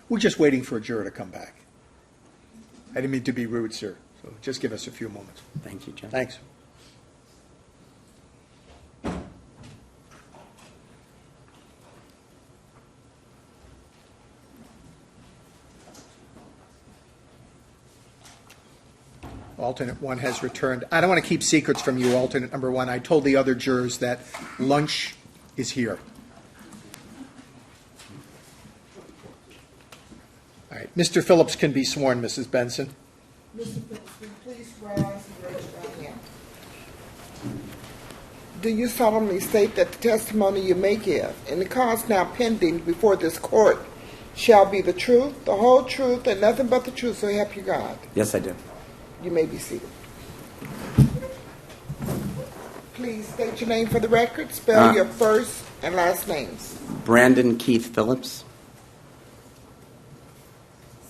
We're just waiting for a juror to come back. I didn't mean to be rude, sir. So just give us a few moments. Thank you, Judge. Thanks. Alternate one has returned. I don't want to keep secrets from you, alternate number one. I told the other jurors that lunch is here. All right. Mr. Phillips can be sworn, Mrs. Benson. Mr. Phillips, will you please rise and raise your right hand? Do you solemnly state that the testimony you may give in the cause now pending before this court shall be the truth, the whole truth, and nothing but the truth, so help you God? Yes, I do. You may be seated. Please state your name for the record. Spell your first and last names. Brandon Keith Phillips.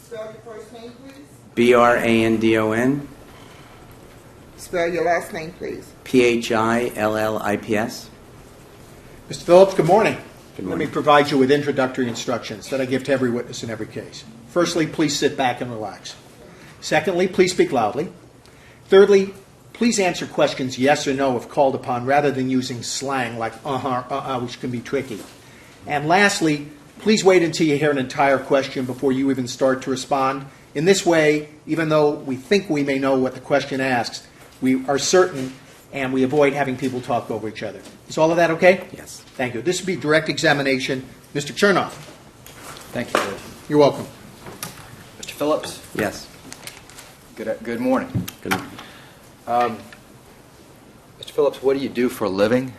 Spell your first name, please. Brandon. Spell your last name, please. Phillips. Mr. Phillips, good morning. Good Let morning. me provide you with introductory instructions that I give to every witness in every case. Firstly, please sit back and relax. Secondly, please speak loudly. Thirdly, please answer questions yes or no if called upon, rather than using slang like which can be tricky. And lastly, please wait until you hear an entire question before you even start to respond. In this way, even though we think we may know what the question asks, we are certain and we avoid having people talk over each other. Is all of that okay? Yes. Thank you. This will be direct examination. Mr. Chernoff. Thank you, Judge. You're welcome. Mr. Phillips, Yes. good morning. Good. Mr. Phillips, what do you do for a living?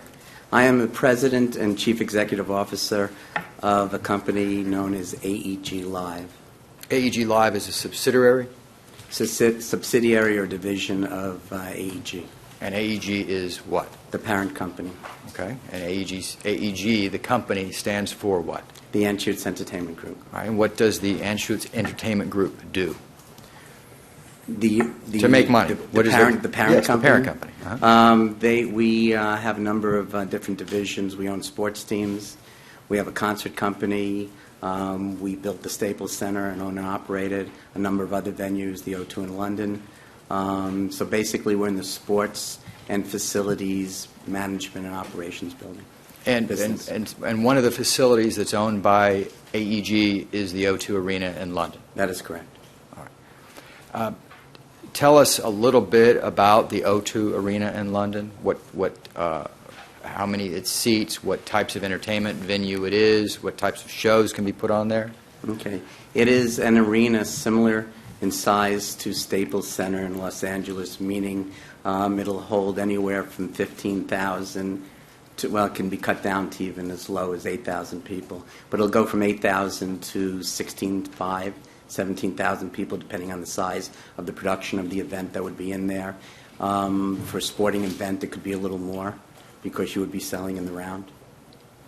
I am the president and chief executive officer of a company known as AEG Live. AEG Live is a subsidiary, It's a subsidiary or division of AEG, and AEG is what? the parent company. Okay. And AEG, the company, stands for what? The Anschutz Entertainment Group. All right, and what does the Anschutz Entertainment Group do? To make money. The parent Yes, company. the parent company. Uh-huh. We have a number of different divisions. We own sports teams. We have a concert company. We built the Staples Center and own and operated a number of other venues, the O2 in London. So basically, we're in the sports and facilities management and operations building. Business. And one of the facilities that's owned by AEG is the O2 Arena in London. That is correct. Tell us a little bit about the O2 Arena in London. How many it seats, what types of entertainment venue it is, what types of shows can be put on there? Okay. It is an arena similar in size to Staples Center in Los Angeles, meaning it'll hold anywhere from 15,000 to, well, it can be cut down to even as low as 8,000 people. But it'll go from 8,000 to 16,500. 17,000 people, depending on the size of the production of the event that would be in there. For a sporting event, it could be a little more because you would be selling in the round.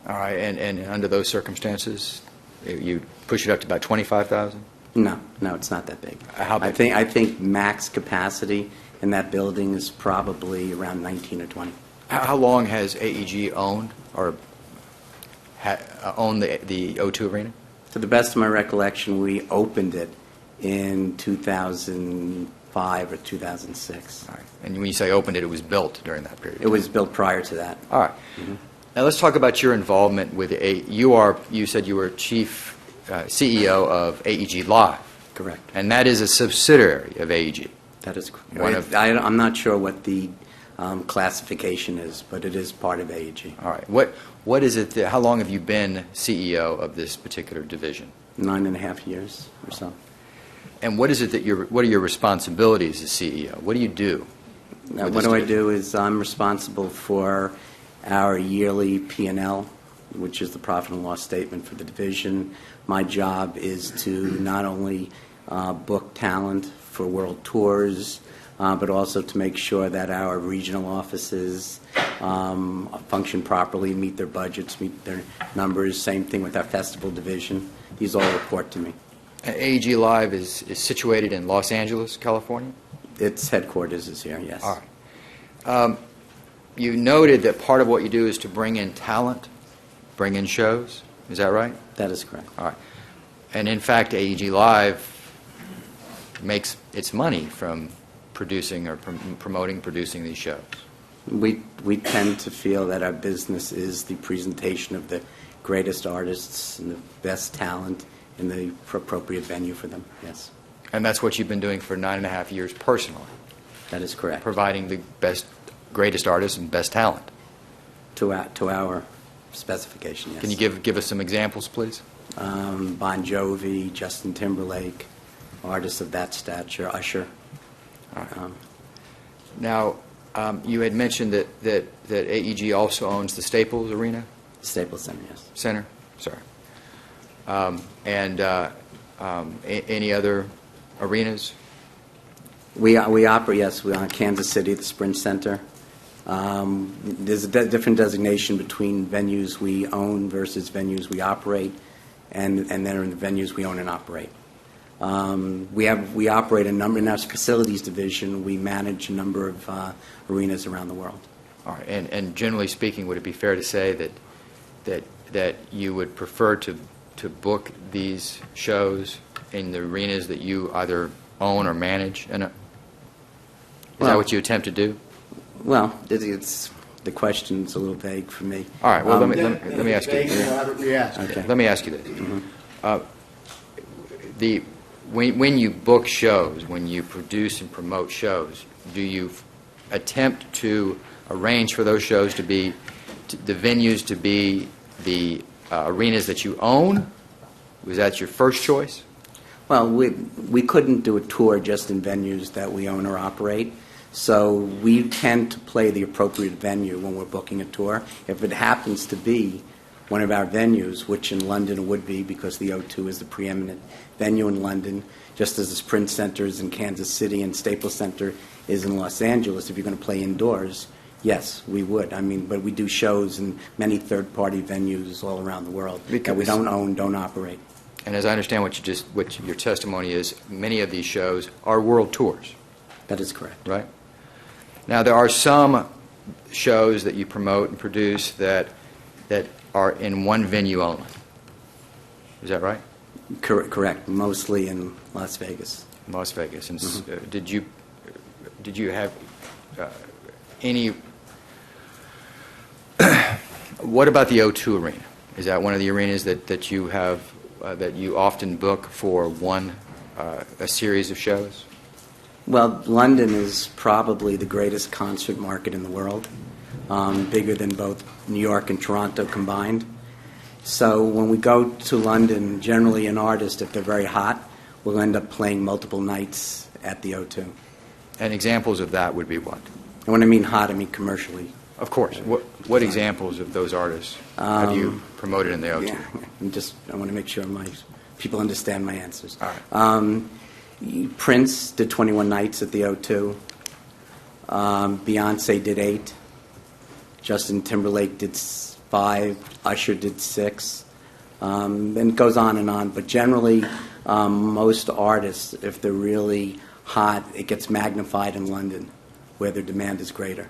All right, and under those circumstances, you push it up to about 25,000? No, it's not that big. How big? I think max capacity in that building is probably around 19 or 20. How long has AEG owned or owned the O2 Arena? To the best of my recollection, we opened it in 2005 or 2006. All right. And when you say opened it, it was built during that period? It was built prior to that. All right. Mm-hmm. Now let's talk about your involvement with you said you were chief CEO of AEG Live. Correct. And that is a subsidiary of AEG. That is correct. I'm not sure what the classification is, but it is part of AEG. All right. What is it how long have you been CEO of this particular division? 9.5 years or so. And what is it what are your responsibilities as CEO? What do you do? What I do is I'm responsible for our yearly P&L, which is the profit and loss statement for the division. My job is to not only book talent for world tours, but also to make sure that our regional offices function properly, meet their budgets, meet their numbers. Same thing with our festival division. These all report to me. AEG Live is situated in Los Angeles, California? Its headquarters is here, yes. All right. you noted that part of what you do is to bring in talent, bring in shows. Is that right? That is correct. All right. And in fact, AEG Live makes its money from producing or producing these shows. We tend to feel that our business is the presentation of the greatest artists and the best talent in the appropriate venue for them, yes. And that's what you've been doing for 9.5 years personally, That is correct. providing the greatest artists and best talent. To our specification, yes. Can you give us some examples, please? Bon Jovi, Justin Timberlake, artists of that stature, Usher. All right. Now, you had mentioned that AEG also owns the Staples Arena Staples Center, yes. Center. Sorry. Any other arenas? We operate, yes, we're on Kansas City, the Sprint Center. There's a different designation between venues we own versus venues we operate, and then in the venues we own and operate. We operate a number, in our facilities division, we manage a number of arenas around the world. All right. And generally speaking, would it be fair to say that you would prefer to book these shows in the arenas that you either own or manage? Is that what you attempt to do? Well, the question's a little vague for me. All right. Well, let me ask you. Okay. Let me ask you this. When you book shows, when you produce and promote shows, do you attempt to arrange for those shows to be the venues to be the arenas that you own? Was that your first choice? Well, we couldn't do a tour just in venues that we own or operate, so we tend to play the appropriate venue when we're booking a tour. If it happens to be one of our venues, which in London it would be because the O2 is the preeminent venue in London, just as the Sprint Center is in Kansas City and Staples Center is in Los Angeles, if you're going to play indoors, yes, we would. I mean, but we do shows in many third-party venues all around the world that we don't own, don't operate. And as I understand what your testimony is, many of these shows are world tours. That is correct. Right? Now, there are some shows that you promote and produce that are in one venue only. Is that right? Correct. Mostly in Las Vegas. Las Vegas. And did you have any? What about the O2 Arena? Is that one of the arenas that you have that you often book for a series of shows? Well, London is probably the greatest concert market in the world, bigger than both New York and Toronto combined. So when we go to London, generally an artist, if they're very hot, will end up playing multiple nights at the O2. And examples of that would be what? And when I mean hot, I mean commercially. Of course. What examples of those artists have you promoted in the O2? I want to make sure my people understand my answers. All right. Prince did 21 nights at the O2. Beyonce did 8. Justin Timberlake did 5. Usher did 6. And it goes on and on. But generally, most artists, if they're really hot, it gets magnified in London, where their demand is greater.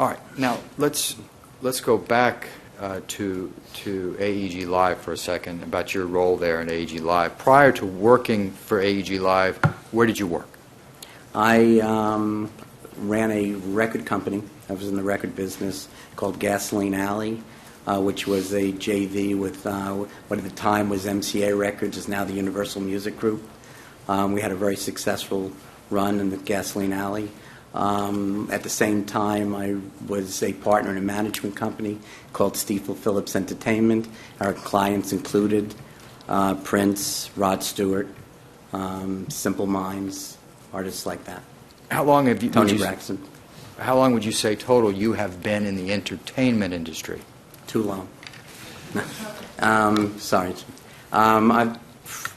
All right. Now let's go back to AEG Live for a second, about your role there in AEG Live. Prior to working for AEG Live, where did you work? I ran a record company. I was in the record business, called Gasoline Alley, which was a JV with what at the time was MCA Records, is now the Universal Music Group. We had a very successful run in the Gasoline Alley. At the same time, I was a partner in a management company called Phillips Entertainment. Our clients included Prince, Rod Stewart, Simple Minds, artists like that. How long have you? Tony Braxton. How long would you say total you have been in the entertainment industry? Too long. Sorry. I'm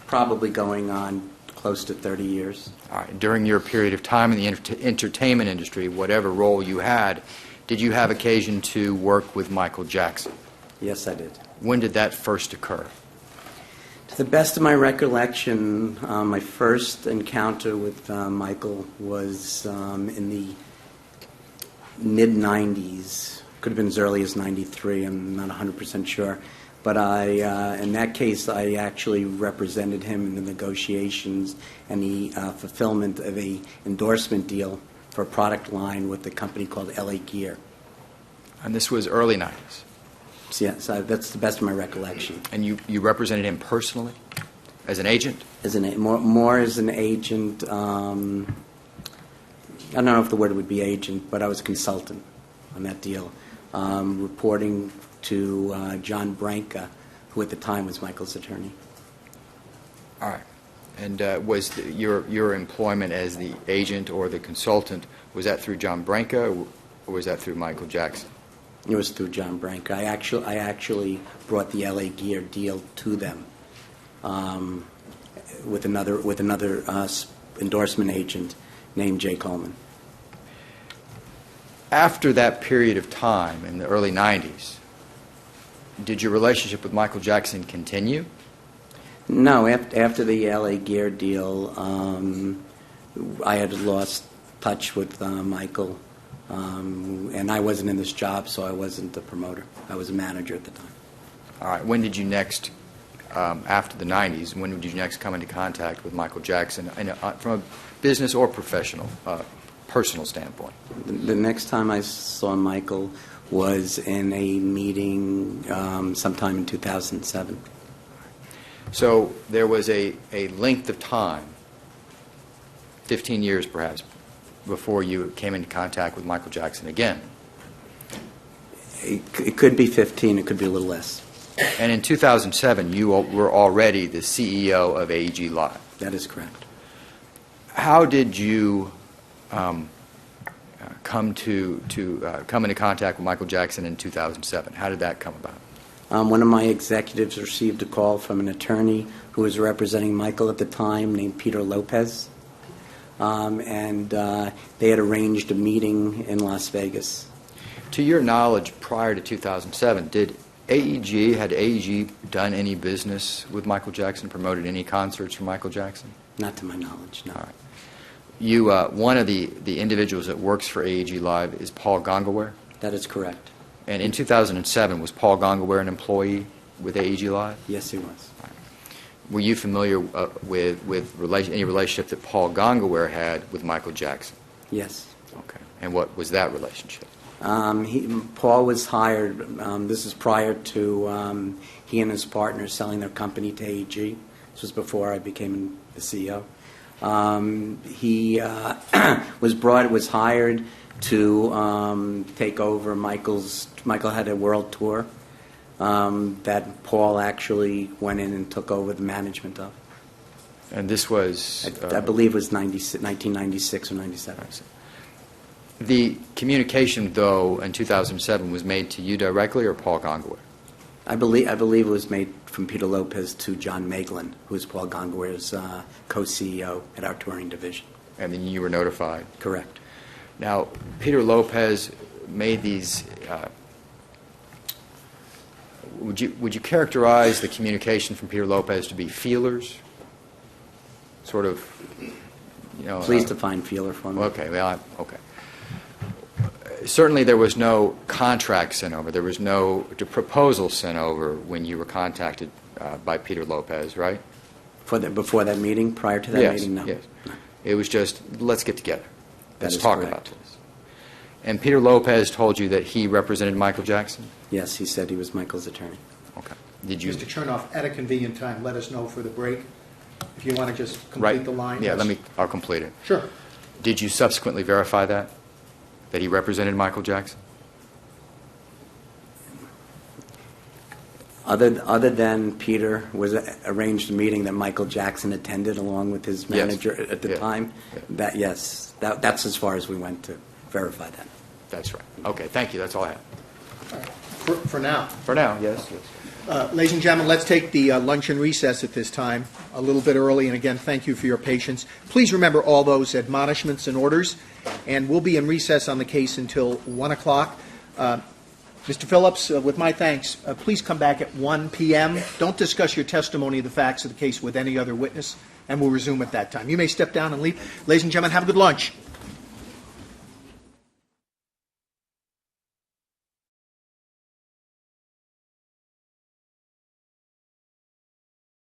probably going on close to 30 years. All right. During your period of time in the entertainment industry, whatever role you had, did you have occasion to work with Michael Jackson? Yes, I did. When did that first occur? To the best of my recollection, my first encounter with Michael was in the mid-'90s. Could have been as early as '93. I'm not 100% sure. But in that case, I actually represented him in the negotiations and the fulfillment of a endorsement deal for a product line with a company called LA Gear. And this was early 90s. So, yes, that's the best of my recollection. And you represented him personally as an agent? More as an agent. I don't know if the word would be agent, but I was a consultant on that deal, reporting to John Branca, who at the time was Michael's attorney. All right. And was your employment as the agent or the consultant, was that through John Branca or was that through Michael Jackson? It was through John Branca. I actually brought the LA Gear deal to them with another endorsement agent named Jay Coleman. After that period of time in the early 90s, did your relationship with Michael Jackson continue? No, after the LA Gear deal, I had lost touch with Michael, and I wasn't in this job, so I wasn't the promoter. I was a manager at the time. All right. When did you next, after the 90s, when did you next come into contact with Michael Jackson from a business or professional, personal standpoint? The next time I saw Michael was in a meeting sometime in 2007. So there was a length of time, 15 years perhaps, before you came into contact with Michael Jackson again. It could be 15, it could be a little less. And in 2007, you were already the CEO of AEG Live. That is correct. How did you come into contact with Michael Jackson in 2007? How did that come about? One of my executives received a call from an attorney who was representing Michael at the time named Peter Lopez, and they had arranged a meeting in Las Vegas. To your knowledge, prior to 2007, had AEG done any business with Michael Jackson, promoted any concerts for Michael Jackson? Not to my knowledge, no. All right. You, one of the individuals that works for AEG Live is Paul Gongaware? That is correct. And in 2007, was Paul Gongaware an employee with AEG Live? Yes, he was. Right. Were you familiar with any relationship that Paul Gongaware had with Michael Jackson? Yes. Okay. And what was that relationship? Paul was hired, this is prior to he and his partner selling their company to AEG. This was before I became the CEO. He was hired to take over Michael had a world tour that Paul actually went in and took over the management of. And this was... I believe it was 1996 or 97. The communication, though, in 2007 was made to you directly or Paul Gongaware? I believe it was made from Peter Lopez to John Maeglin, who is Paul Gongaware's co-CEO at our touring division. And then you were notified? Correct. Now, Peter Lopez made these... Would you characterize the communication from Peter Lopez to be feelers? Sort of, Please define feeler for me. Okay, okay. Certainly there was no contract sent over. There was no proposal sent over when you were contacted by Peter Lopez, right? Before that meeting, prior to that meeting, no. Yes. It was just, let's get together. Let's That is talk correct. about this. And Peter Lopez told you that he represented Michael Jackson? Yes, he said he was Michael's attorney. Okay. Did you... Mr. Chernoff, at a convenient time, let us know for the break. If you want to just complete Right. the line. Yeah, yes. I'll complete it. Sure. Did you subsequently verify that he represented Michael Jackson? Other than Peter arranged a meeting that Michael Jackson attended along with his manager at the time. Yeah. That's as far as we went to verify that. That's right. Okay, thank you. That's all I have. For now. For now, yes. Ladies and gentlemen, let's take the luncheon recess at this time, a little bit early, and again, thank you for your patience. Please remember all those admonishments and orders, and we'll be in recess on the case until 1 o'clock. Mr. Phillips, with my thanks, please come back at 1 p.m. Don't discuss your testimony of the facts of the case with any other witness, and we'll resume at that time. You may step down and leave. Ladies and gentlemen, have a good lunch.